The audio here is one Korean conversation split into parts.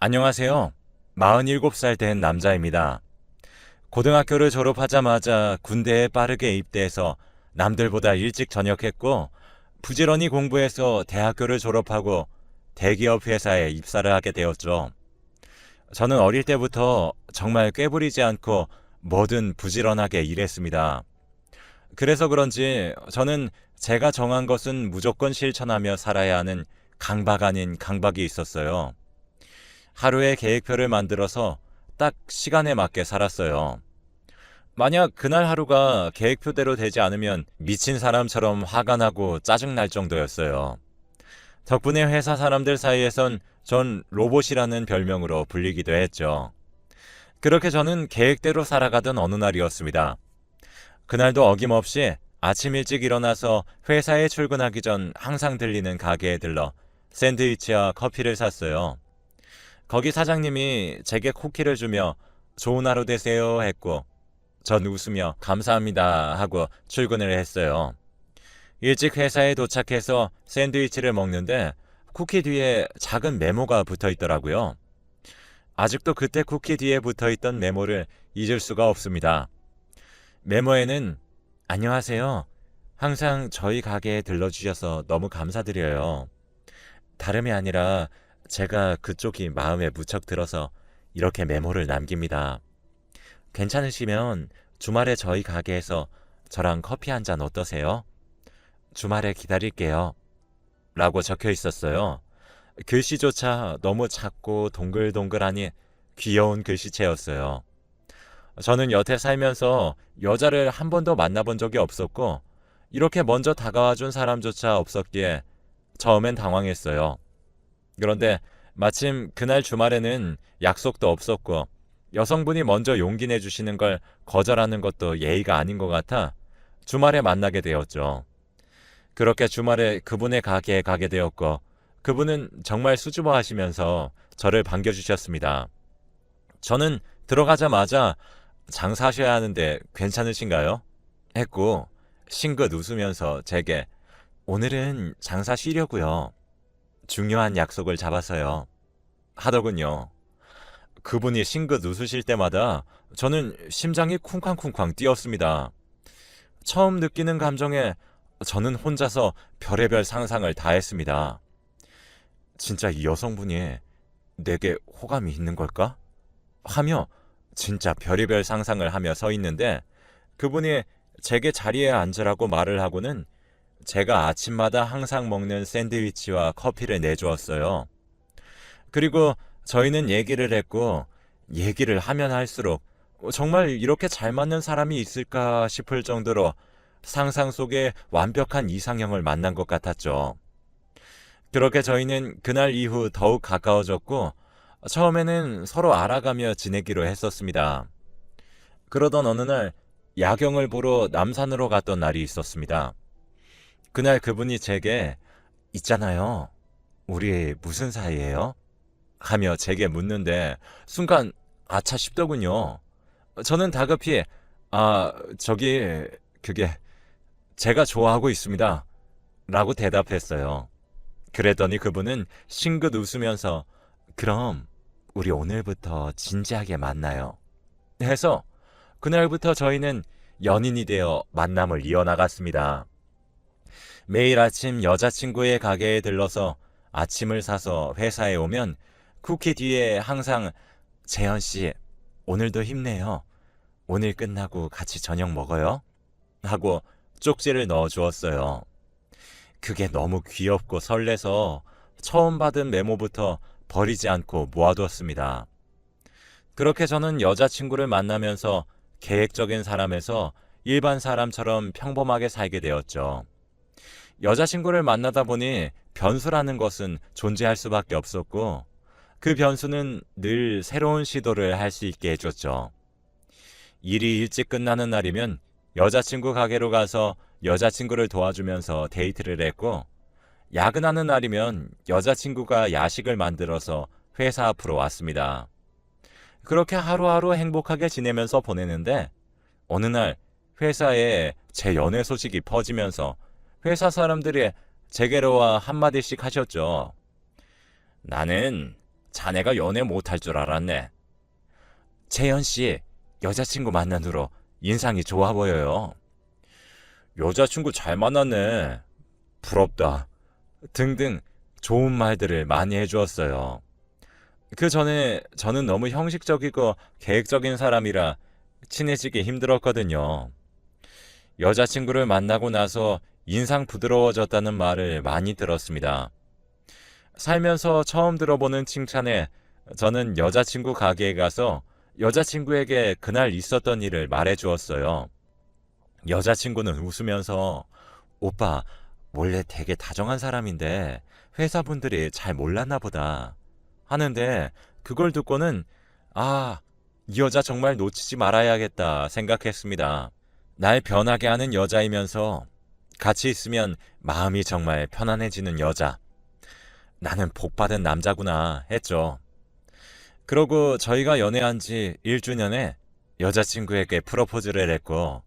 안녕하세요. 47살 된 남자입니다. 고등학교를 졸업하자마자 군대에 빠르게 입대해서 남들보다 일찍 전역했고, 부지런히 공부해서 대학교를 졸업하고 대기업 회사에 입사를 하게 되었죠. 저는 어릴 때부터 정말 꾀부리지 않고 뭐든 부지런하게 일했습니다. 그래서 그런지 저는 제가 정한 것은 무조건 실천하며 살아야 하는 강박 아닌 강박이 있었어요. 하루의 계획표를 만들어서 딱 시간에 맞게 살았어요. 만약 그날 하루가 계획표대로 되지 않으면 미친 사람처럼 화가 나고 짜증날 정도였어요. 덕분에 회사 사람들 사이에선 전 로봇이라는 별명으로 불리기도 했죠. 그렇게 저는 계획대로 살아가던 어느 날이었습니다. 그날도 어김없이 아침 일찍 일어나서 회사에 출근하기 전 항상 들리는 가게에 들러 샌드위치와 커피를 샀어요. 거기 사장님이 제게 쿠키를 주며 좋은 하루 되세요 했고, 전 웃으며 감사합니다 하고 출근을 했어요. 일찍 회사에 도착해서 샌드위치를 먹는데 쿠키 뒤에 작은 메모가 붙어 있더라고요. 아직도 그때 쿠키 뒤에 붙어 있던 메모를 잊을 수가 없습니다. 메모에는 안녕하세요. 항상 저희 가게에 들러주셔서 너무 감사드려요. 다름이 아니라 제가 그쪽이 마음에 무척 들어서 이렇게 메모를 남깁니다. 괜찮으시면 주말에 저희 가게에서 저랑 커피 한 잔 어떠세요? 주말에 기다릴게요. 라고 적혀 있었어요. 글씨조차 너무 작고 동글동글하니 귀여운 글씨체였어요. 저는 여태 살면서 여자를 한 번도 만나본 적이 없었고, 이렇게 먼저 다가와 준 사람조차 없었기에 처음엔 당황했어요. 그런데 마침 그날 주말에는 약속도 없었고 여성분이 먼저 용기 내주시는 걸 거절하는 것도 예의가 아닌 것 같아 주말에 만나게 되었죠. 그렇게 주말에 그분의 가게에 가게 되었고, 그분은 정말 수줍어하시면서 저를 반겨주셨습니다. 저는 들어가자마자 장사하셔야 하는데 괜찮으신가요? 했고, 싱긋 웃으면서 제게 오늘은 장사 쉬려고요. 중요한 약속을 잡아서요. 하더군요. 그분이 싱긋 웃으실 때마다 저는 심장이 쿵쾅쿵쾅 뛰었습니다. 처음 느끼는 감정에 저는 혼자서 별의별 상상을 다 했습니다. 진짜 이 여성분이 내게 호감이 있는 걸까? 하며 진짜 별의별 상상을 하며 서 있는데, 그분이 제게 자리에 앉으라고 말을 하고는 제가 아침마다 항상 먹는 샌드위치와 커피를 내주었어요. 그리고 저희는 얘기를 했고, 얘기를 하면 할수록 정말 이렇게 잘 맞는 사람이 있을까 싶을 정도로 상상 속에 완벽한 이상형을 만난 것 같았죠. 그렇게 저희는 그날 이후 더욱 가까워졌고, 처음에는 서로 알아가며 지내기로 했었습니다. 그러던 어느 날 야경을 보러 남산으로 갔던 날이 있었습니다. 그날 그분이 제게 있잖아요. 우리 무슨 사이예요? 하며 제게 묻는데 순간 아차 싶더군요. 저는 다급히 저기 그게 제가 좋아하고 있습니다. 라고 대답했어요. 그랬더니 그분은 싱긋 웃으면서 그럼 우리 오늘부터 진지하게 만나요. 해서 그날부터 저희는 연인이 되어 만남을 이어나갔습니다. 매일 아침 여자친구의 가게에 들러서 아침을 사서 회사에 오면 쿠키 뒤에 항상 재현씨, 오늘도 힘내요. 오늘 끝나고 같이 저녁 먹어요. 하고 쪽지를 넣어 주었어요. 그게 너무 귀엽고 설레서 처음 받은 메모부터 버리지 않고 모아두었습니다. 그렇게 저는 여자친구를 만나면서 계획적인 사람에서 일반 사람처럼 평범하게 살게 되었죠. 여자친구를 만나다 보니 변수라는 것은 존재할 수밖에 없었고, 그 변수는 늘 새로운 시도를 할 수 있게 해줬죠. 일이 일찍 끝나는 날이면 여자친구 가게로 가서 여자친구를 도와주면서 데이트를 했고, 야근하는 날이면 여자친구가 야식을 만들어서 회사 앞으로 왔습니다. 그렇게 하루하루 행복하게 지내면서 보내는데, 어느 날 회사에 제 연애 소식이 퍼지면서 회사 사람들이 제게로 와 한마디씩 하셨죠. 나는 자네가 연애 못할 줄 알았네. 채연 씨, 여자친구 만난 후로 인상이 좋아 보여요. 여자친구 잘 만났네. 부럽다. 등등 좋은 말들을 많이 해주었어요. 그 전에 저는 너무 형식적이고 계획적인 사람이라 친해지기 힘들었거든요. 여자친구를 만나고 나서 인상 부드러워졌다는 말을 많이 들었습니다. 살면서 처음 들어보는 칭찬에 저는 여자친구 가게에 가서 여자친구에게 그날 있었던 일을 말해 주었어요. 여자친구는 웃으면서 오빠, 원래 되게 다정한 사람인데 회사분들이 잘 몰랐나 보다 하는데 그걸 듣고는 아, 이 여자 정말 놓치지 말아야겠다 생각했습니다. 날 변하게 하는 여자이면서 같이 있으면 마음이 정말 편안해지는 여자. 나는 복받은 남자구나 했죠. 그러고 저희가 연애한 지 1주년에 여자친구에게 프로포즈를 했고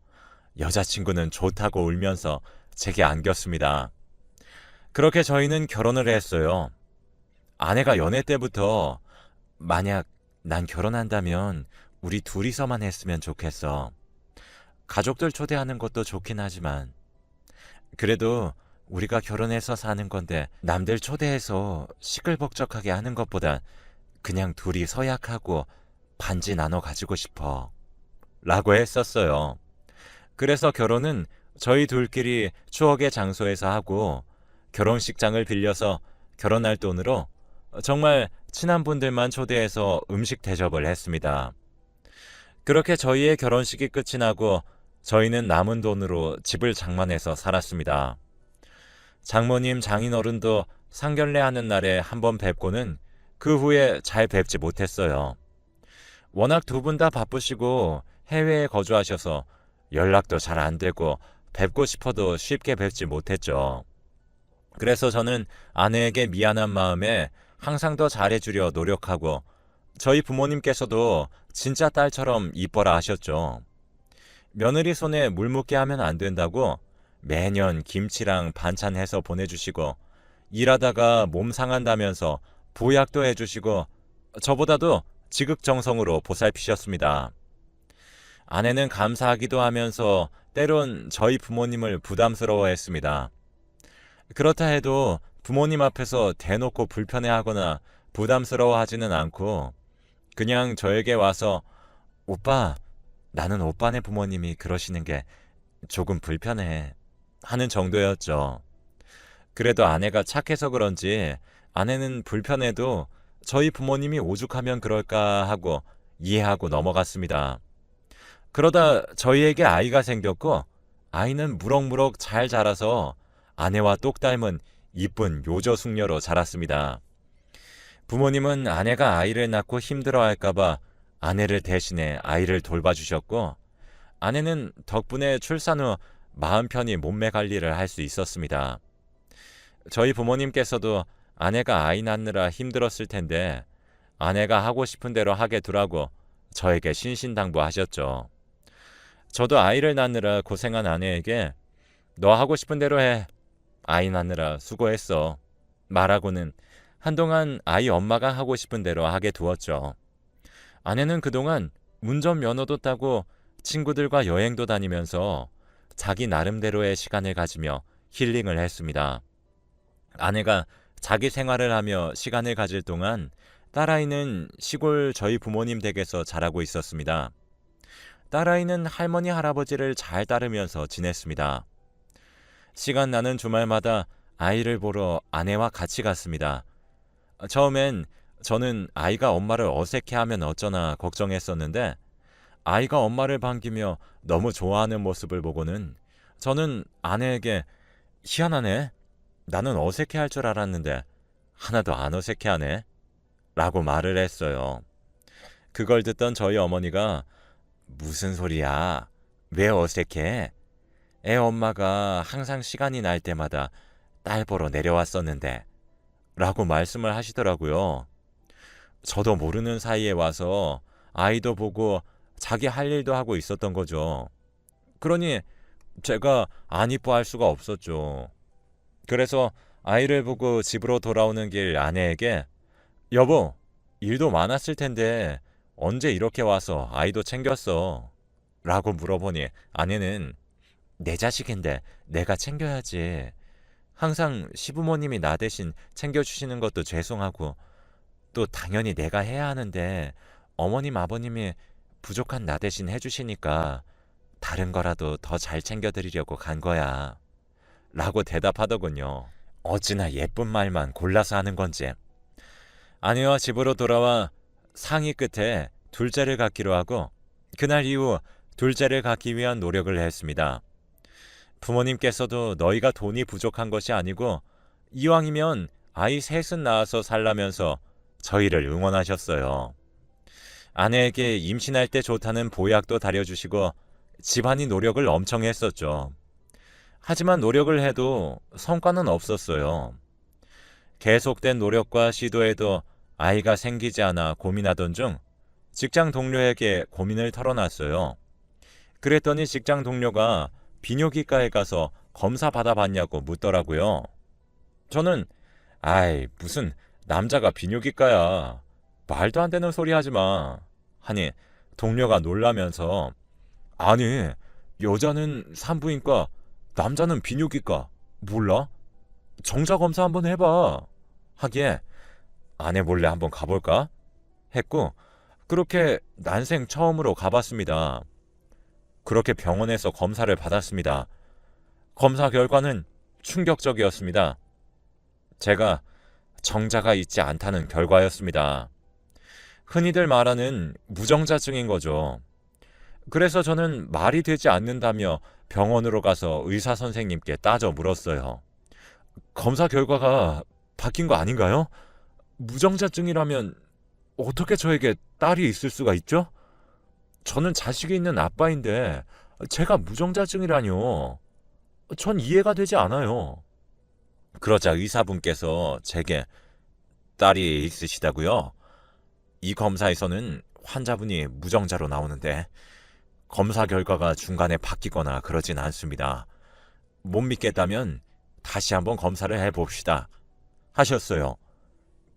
여자친구는 좋다고 울면서 제게 안겼습니다. 그렇게 저희는 결혼을 했어요. 아내가 연애 때부터 만약 난 결혼한다면 우리 둘이서만 했으면 좋겠어. 가족들 초대하는 것도 좋긴 하지만 그래도 우리가 결혼해서 사는 건데 남들 초대해서 시끌벅적하게 하는 것보다 그냥 둘이 서약하고 반지 나눠 가지고 싶어. 라고 했었어요. 그래서 결혼은 저희 둘끼리 추억의 장소에서 하고 결혼식장을 빌려서 결혼할 돈으로 정말 친한 분들만 초대해서 음식 대접을 했습니다. 그렇게 저희의 결혼식이 끝이 나고 저희는 남은 돈으로 집을 장만해서 살았습니다. 장모님, 장인어른도 상견례하는 날에 한번 뵙고는 그 후에 잘 뵙지 못했어요. 워낙 두 분 다 바쁘시고 해외에 거주하셔서 연락도 잘 안 되고 뵙고 싶어도 쉽게 뵙지 못했죠. 그래서 저는 아내에게 미안한 마음에 항상 더 잘해주려 노력하고 저희 부모님께서도 진짜 딸처럼 이뻐라 하셨죠. 며느리 손에 물 묻게 하면 안 된다고 매년 김치랑 반찬 해서 보내주시고 일하다가 몸 상한다면서 보약도 해주시고 저보다도 지극정성으로 보살피셨습니다. 아내는 감사하기도 하면서 때론 저희 부모님을 부담스러워했습니다. 그렇다 해도 부모님 앞에서 대놓고 불편해하거나 부담스러워하지는 않고 그냥 저에게 와서 오빠, 나는 오빠네 부모님이 그러시는 게 조금 불편해 하는 정도였죠. 그래도 아내가 착해서 그런지 아내는 불편해도 저희 부모님이 오죽하면 그럴까 하고 이해하고 넘어갔습니다. 그러다 저희에게 아이가 생겼고 아이는 무럭무럭 잘 자라서 아내와 똑 닮은 이쁜 요조숙녀로 자랐습니다. 부모님은 아내가 아이를 낳고 힘들어할까봐 아내를 대신해 아이를 돌봐주셨고 아내는 덕분에 출산 후 마음 편히 몸매 관리를 할 수 있었습니다. 저희 부모님께서도 아내가 아이 낳느라 힘들었을 텐데 아내가 하고 싶은 대로 하게 두라고 저에게 신신당부하셨죠. 저도 아이를 낳느라 고생한 아내에게 너 하고 싶은 대로 해. 아이 낳느라 수고했어. 말하고는 한동안 아이 엄마가 하고 싶은 대로 하게 두었죠. 아내는 그동안 운전면허도 따고 친구들과 여행도 다니면서 자기 나름대로의 시간을 가지며 힐링을 했습니다. 아내가 자기 생활을 하며 시간을 가질 동안 딸아이는 시골 저희 부모님 댁에서 자라고 있었습니다. 딸아이는 할머니 할아버지를 잘 따르면서 지냈습니다. 시간 나는 주말마다 아이를 보러 아내와 같이 갔습니다. 처음엔 저는 아이가 엄마를 어색해하면 어쩌나 걱정했었는데 아이가 엄마를 반기며 너무 좋아하는 모습을 보고는 저는 아내에게 희한하네. 나는 어색해할 줄 알았는데 하나도 안 어색해하네. 라고 말을 했어요. 그걸 듣던 저희 어머니가 무슨 소리야? 왜 어색해? 애 엄마가 항상 시간이 날 때마다 딸 보러 내려왔었는데 라고 말씀을 하시더라고요. 저도 모르는 사이에 와서 아이도 보고 자기 할 일도 하고 있었던 거죠. 그러니 제가 안 이뻐할 수가 없었죠. 그래서 아이를 보고 집으로 돌아오는 길 아내에게 여보, 일도 많았을 텐데 언제 이렇게 와서 아이도 챙겼어? 라고 물어보니 아내는 내 자식인데 내가 챙겨야지. 항상 시부모님이 나 대신 챙겨주시는 것도 죄송하고 또 당연히 내가 해야 하는데 어머님 아버님이 부족한 나 대신 해주시니까 다른 거라도 더 잘 챙겨드리려고 간 거야. 라고 대답하더군요. 어찌나 예쁜 말만 골라서 하는 건지. 아내와 집으로 돌아와 상의 끝에 둘째를 갖기로 하고 그날 이후 둘째를 갖기 위한 노력을 했습니다. 부모님께서도 너희가 돈이 부족한 것이 아니고 이왕이면 아이 셋은 낳아서 살라면서 저희를 응원하셨어요. 아내에게 임신할 때 좋다는 보약도 다려주시고 집안이 노력을 엄청 했었죠. 하지만 노력을 해도 성과는 없었어요. 계속된 노력과 시도에도 아이가 생기지 않아 고민하던 중 직장 동료에게 고민을 털어놨어요. 그랬더니 직장 동료가 비뇨기과에 가서 검사 받아봤냐고 묻더라고요. 저는 아이 무슨 남자가 비뇨기과야. 말도 안 되는 소리 하지 마. 하니 동료가 놀라면서 아니 여자는 산부인과 남자는 비뇨기과 몰라? 정자검사 한번 해봐. 하기에 아내 몰래 한번 가볼까? 했고 그렇게 난생 처음으로 가봤습니다. 그렇게 병원에서 검사를 받았습니다. 검사 결과는 충격적이었습니다. 제가 정자가 있지 않다는 결과였습니다. 흔히들 말하는 무정자증인 거죠. 그래서 저는 말이 되지 않는다며 병원으로 가서 의사 선생님께 따져 물었어요. 검사 결과가 바뀐 거 아닌가요? 무정자증이라면 어떻게 저에게 딸이 있을 수가 있죠? 저는 자식이 있는 아빠인데 제가 무정자증이라뇨. 전 이해가 되지 않아요. 그러자 의사분께서 제게 딸이 있으시다고요? 이 검사에서는 환자분이 무정자로 나오는데 검사 결과가 중간에 바뀌거나 그러진 않습니다. 못 믿겠다면 다시 한번 검사를 해봅시다. 하셨어요.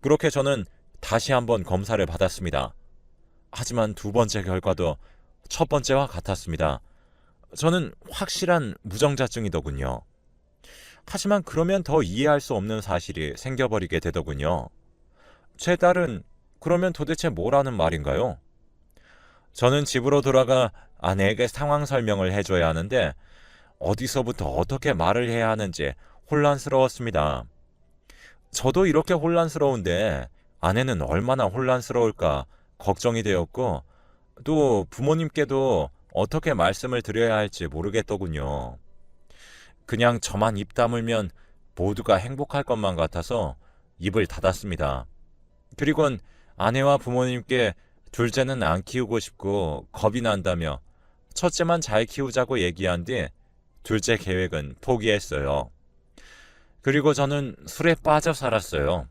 그렇게 저는 다시 한번 검사를 받았습니다. 하지만 두 번째 결과도 첫 번째와 같았습니다. 저는 확실한 무정자증이더군요. 하지만 그러면 더 이해할 수 없는 사실이 생겨버리게 되더군요. 제 딸은 그러면 도대체 뭐라는 말인가요? 저는 집으로 돌아가 아내에게 상황 설명을 해줘야 하는데 어디서부터 어떻게 말을 해야 하는지 혼란스러웠습니다. 저도 이렇게 혼란스러운데 아내는 얼마나 혼란스러울까 걱정이 되었고 또 부모님께도 어떻게 말씀을 드려야 할지 모르겠더군요. 그냥 저만 입 다물면 모두가 행복할 것만 같아서 입을 닫았습니다. 그리곤 아내와 부모님께 둘째는 안 키우고 싶고 겁이 난다며 첫째만 잘 키우자고 얘기한 뒤 둘째 계획은 포기했어요. 그리고 저는 술에 빠져 살았어요.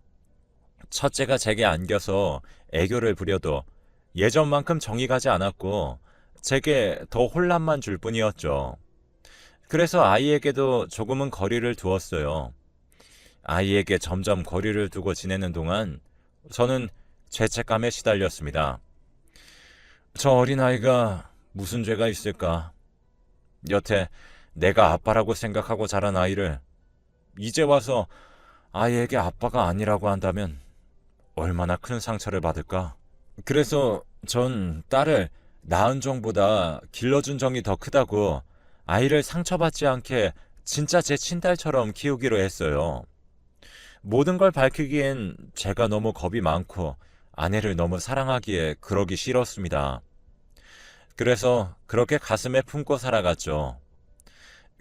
첫째가 제게 안겨서 애교를 부려도 예전만큼 정이 가지 않았고 제게 더 혼란만 줄 뿐이었죠. 그래서 아이에게도 조금은 거리를 두었어요. 아이에게 점점 거리를 두고 지내는 동안 저는 죄책감에 시달렸습니다. 저 어린아이가 무슨 죄가 있을까? 여태 내가 아빠라고 생각하고 자란 아이를 이제 와서 아이에게 아빠가 아니라고 한다면 얼마나 큰 상처를 받을까? 그래서 전 딸을 낳은 정보다 길러준 정이 더 크다고 아이를 상처받지 않게 진짜 제 친딸처럼 키우기로 했어요. 모든 걸 밝히기엔 제가 너무 겁이 많고 아내를 너무 사랑하기에 그러기 싫었습니다. 그래서 그렇게 가슴에 품고 살아갔죠.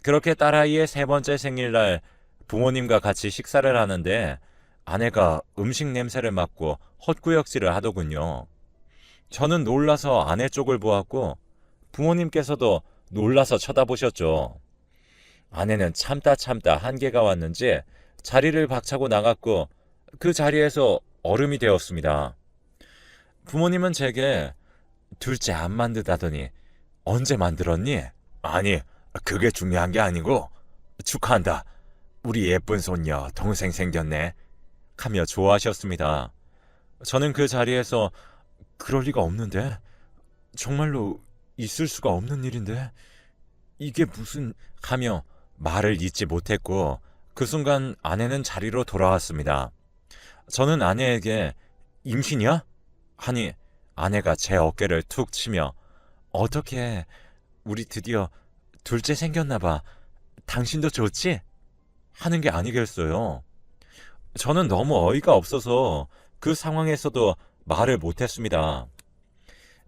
그렇게 딸아이의 세 번째 생일날 부모님과 같이 식사를 하는데 아내가 음식 냄새를 맡고 헛구역질을 하더군요. 저는 놀라서 아내 쪽을 보았고 부모님께서도 놀라서 쳐다보셨죠. 아내는 참다 한계가 왔는지 자리를 박차고 나갔고 그 자리에서 얼음이 되었습니다. 부모님은 제게 둘째 안 만드다더니 언제 만들었니? 아니, 그게 중요한 게 아니고 축하한다. 우리 예쁜 손녀 동생 생겼네. 하며 좋아하셨습니다. 저는 그 자리에서 그럴 리가 없는데, 정말로 있을 수가 없는 일인데, 이게 무슨 하며 말을 잇지 못했고 그 순간 아내는 자리로 돌아왔습니다. 저는 아내에게 임신이야? 하니 아내가 제 어깨를 툭 치며 어떻게 우리 드디어 둘째 생겼나 봐. 당신도 좋지? 하는 게 아니겠어요. 저는 너무 어이가 없어서 그 상황에서도 말을 못했습니다.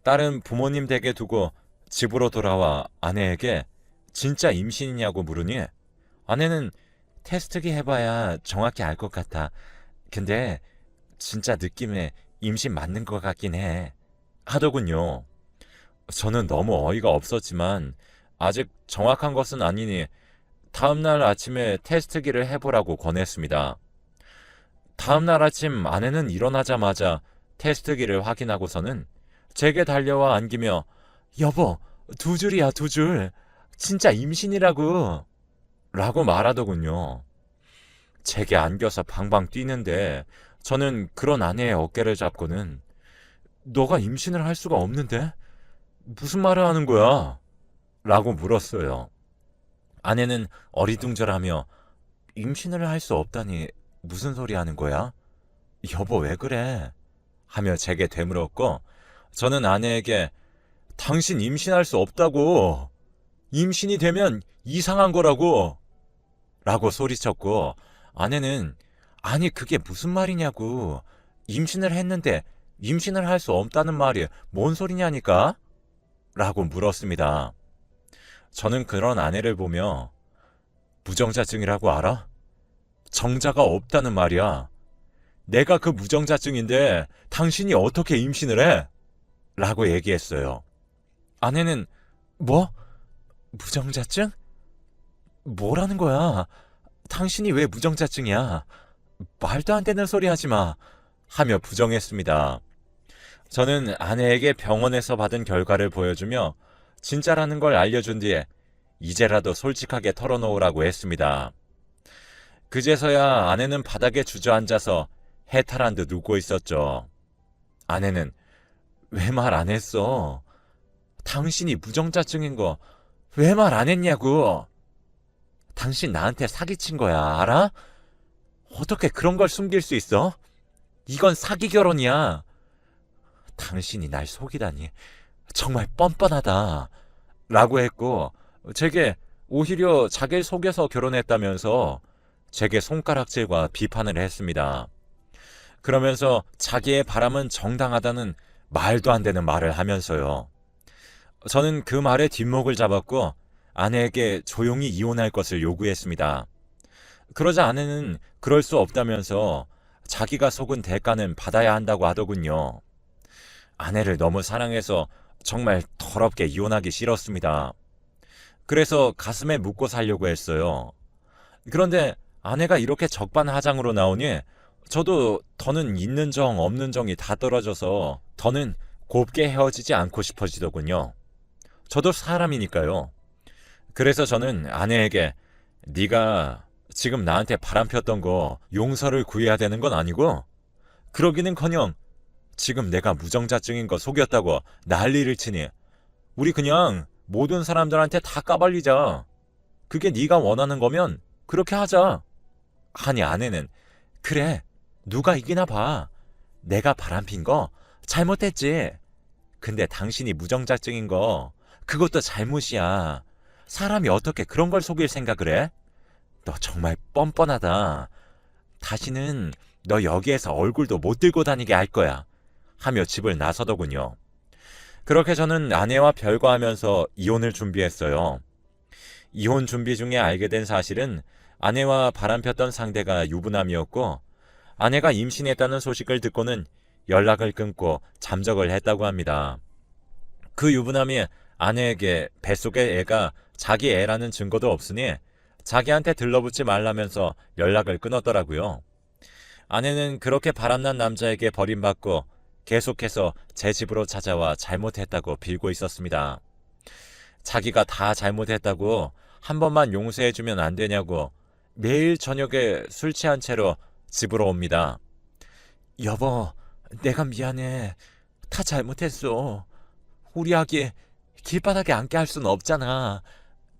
딸은 부모님 댁에 두고 집으로 돌아와 아내에게 진짜 임신이냐고 물으니 아내는 테스트기 해봐야 정확히 알 것 같아. 근데 진짜 느낌에 임신 맞는 것 같긴 해. 하더군요. 저는 너무 어이가 없었지만 아직 정확한 것은 아니니 다음날 아침에 테스트기를 해보라고 권했습니다. 다음날 아침 아내는 일어나자마자 테스트기를 확인하고서는 제게 달려와 안기며 여보, 두 줄이야, 두 줄. 진짜 임신이라고. 라고 말하더군요. 제게 안겨서 방방 뛰는데 저는 그런 아내의 어깨를 잡고는 너가 임신을 할 수가 없는데? 무슨 말을 하는 거야? 라고 물었어요. 아내는 어리둥절하며 임신을 할 수 없다니 무슨 소리 하는 거야? 여보 왜 그래? 하며 제게 되물었고 저는 아내에게 당신 임신할 수 없다고. 임신이 되면 이상한 거라고. 라고 소리쳤고 아내는 아니 그게 무슨 말이냐고. 임신을 했는데 임신을 할 수 없다는 말이 뭔 소리냐니까? 라고 물었습니다. 저는 그런 아내를 보며 무정자증이라고 알아? 정자가 없다는 말이야. 내가 그 무정자증인데 당신이 어떻게 임신을 해? 라고 얘기했어요. 아내는 뭐? 무정자증? 뭐라는 거야? 당신이 왜 무정자증이야? 말도 안 되는 소리 하지 마. 하며 부정했습니다. 저는 아내에게 병원에서 받은 결과를 보여주며 진짜라는 걸 알려준 뒤에 이제라도 솔직하게 털어놓으라고 했습니다. 그제서야 아내는 바닥에 주저앉아서 해탈한 듯 웃고 있었죠. 아내는 왜 말 안 했어? 당신이 무정자증인 거 왜 말 안 했냐고. 당신 나한테 사기친 거야, 알아? 어떻게 그런 걸 숨길 수 있어? 이건 사기 결혼이야. 당신이 날 속이다니 정말 뻔뻔하다. 라고 했고 제게 오히려 자기를 속여서 결혼했다면서 제게 손가락질과 비판을 했습니다. 그러면서 자기의 바람은 정당하다는 말도 안 되는 말을 하면서요. 저는 그 말에 뒷목을 잡았고 아내에게 조용히 이혼할 것을 요구했습니다. 그러자 아내는 그럴 수 없다면서 자기가 속은 대가는 받아야 한다고 하더군요. 아내를 너무 사랑해서 정말 더럽게 이혼하기 싫었습니다. 그래서 가슴에 묻고 살려고 했어요. 그런데 아내가 이렇게 적반하장으로 나오니 저도 더는 있는 정 없는 정이 다 떨어져서 더는 곱게 헤어지지 않고 싶어지더군요. 저도 사람이니까요. 그래서 저는 아내에게 네가 지금 나한테 바람 폈던 거 용서를 구해야 되는 건 아니고 그러기는커녕 지금 내가 무정자증인 거 속였다고 난리를 치니 우리 그냥 모든 사람들한테 다 까발리자. 그게 네가 원하는 거면 그렇게 하자. 하니 아내는 그래 누가 이기나 봐. 내가 바람핀 거 잘못했지. 근데 당신이 무정자증인 거 그것도 잘못이야. 사람이 어떻게 그런 걸 속일 생각을 해? 너 정말 뻔뻔하다. 다시는 너 여기에서 얼굴도 못 들고 다니게 할 거야. 하며 집을 나서더군요. 그렇게 저는 아내와 별거하면서 이혼을 준비했어요. 이혼 준비 중에 알게 된 사실은 아내와 바람폈던 상대가 유부남이었고 아내가 임신했다는 소식을 듣고는 연락을 끊고 잠적을 했다고 합니다. 그 유부남이 아내에게 뱃속의 애가 자기 애라는 증거도 없으니 자기한테 들러붙지 말라면서 연락을 끊었더라고요. 아내는 그렇게 바람난 남자에게 버림받고 계속해서 제 집으로 찾아와 잘못했다고 빌고 있었습니다. 자기가 다 잘못했다고 한 번만 용서해주면 안 되냐고 매일 저녁에 술 취한 채로 집으로 옵니다. 여보, 내가 미안해. 다 잘못했어. 우리 아기 길바닥에 앉게 할 수는 없잖아.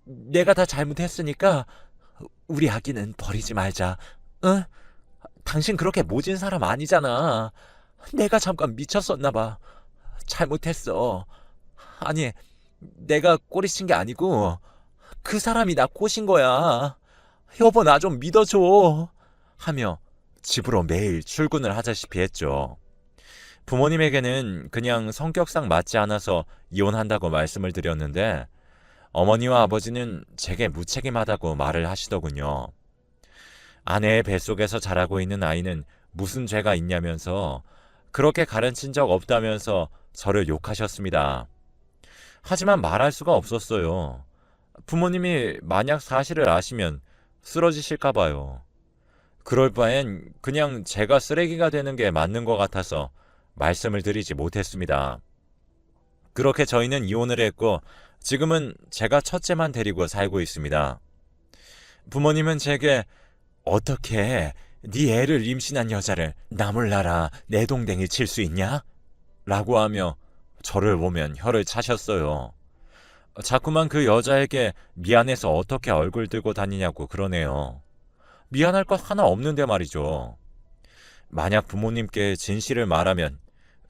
내가 다 잘못했으니까 우리 아기는 버리지 말자. 응? 당신 그렇게 모진 사람 아니잖아. 내가 잠깐 미쳤었나 봐. 잘못했어. 아니, 내가 꼬리친 게 아니고 그 사람이 나 꼬신 거야. 여보, 나 좀 믿어줘. 하며 집으로 매일 출근을 하자시피 했죠. 부모님에게는 그냥 성격상 맞지 않아서 이혼한다고 말씀을 드렸는데 어머니와 아버지는 제게 무책임하다고 말을 하시더군요. 아내의 뱃속에서 자라고 있는 아이는 무슨 죄가 있냐면서 그렇게 가르친 적 없다면서 저를 욕하셨습니다. 하지만 말할 수가 없었어요. 부모님이 만약 사실을 아시면 쓰러지실까 봐요. 그럴 바엔 그냥 제가 쓰레기가 되는 게 맞는 것 같아서 말씀을 드리지 못했습니다. 그렇게 저희는 이혼을 했고 지금은 제가 첫째만 데리고 살고 있습니다. 부모님은 제게 어떻게 네 애를 임신한 여자를 나 몰라라 내동댕이 칠 수 있냐? 라고 하며 저를 보면 혀를 차셨어요. 자꾸만 그 여자에게 미안해서 어떻게 얼굴 들고 다니냐고 그러네요. 미안할 것 하나 없는데 말이죠. 만약 부모님께 진실을 말하면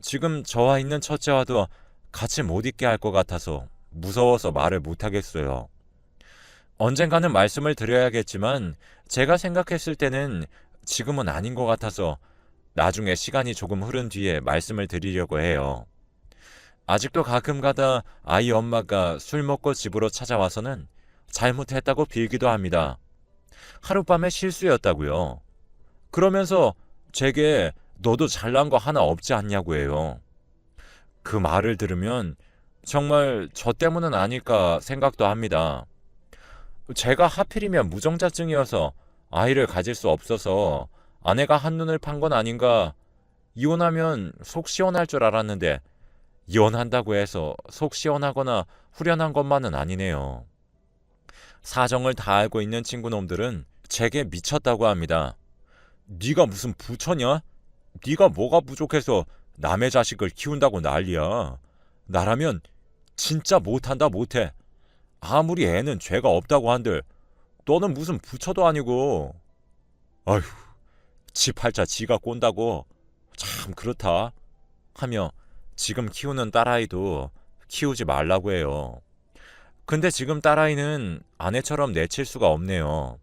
지금 저와 있는 첫째와도 같이 못 있게 할 것 같아서 무서워서 말을 못하겠어요. 언젠가는 말씀을 드려야겠지만 제가 생각했을 때는 지금은 아닌 것 같아서 나중에 시간이 조금 흐른 뒤에 말씀을 드리려고 해요. 아직도 가끔 가다 아이 엄마가 술 먹고 집으로 찾아와서는 잘못했다고 빌기도 합니다. 하룻밤의 실수였다고요. 그러면서 제게 너도 잘난 거 하나 없지 않냐고 해요. 그 말을 들으면 정말 저 때문은 아닐까 생각도 합니다. 제가 하필이면 무정자증이어서 아이를 가질 수 없어서 아내가 한눈을 판 건 아닌가. 이혼하면 속 시원할 줄 알았는데 이혼한다고 해서 속 시원하거나 후련한 것만은 아니네요. 사정을 다 알고 있는 친구놈들은 제게 미쳤다고 합니다. 네가 무슨 부처냐? 네가 뭐가 부족해서 남의 자식을 키운다고 난리야. 나라면 진짜 못한다 못해. 아무리 애는 죄가 없다고 한들 너는 무슨 부처도 아니고. 아휴, 지 팔자 지가 꼰다고. 참 그렇다. 하며 지금 키우는 딸아이도 키우지 말라고 해요. 근데 지금 딸아이는 아내처럼 내칠 수가 없네요.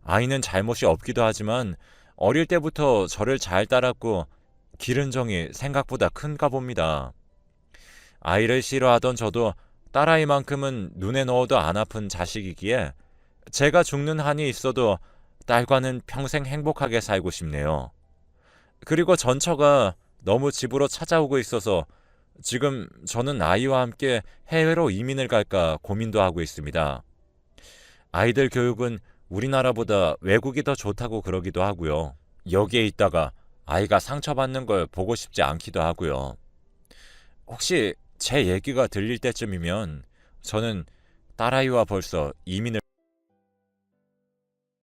아이는 잘못이 없기도 하지만 어릴 때부터 저를 잘 따랐고 기른 정이 생각보다 큰가 봅니다. 아이를 싫어하던 저도 딸아이만큼은 눈에 넣어도 안 아픈 자식이기에 제가 죽는 한이 있어도 딸과는 평생 행복하게 살고 싶네요. 그리고 전처가 너무 집으로 찾아오고 있어서 지금 저는 아이와 함께 해외로 이민을 갈까 고민도 하고 있습니다. 아이들 교육은 우리나라보다 외국이 더 좋다고 그러기도 하고요. 여기에 있다가 아이가 상처받는 걸 보고 싶지 않기도 하고요. 혹시 제 얘기가 들릴 때쯤이면 저는 딸아이와 벌써 이민을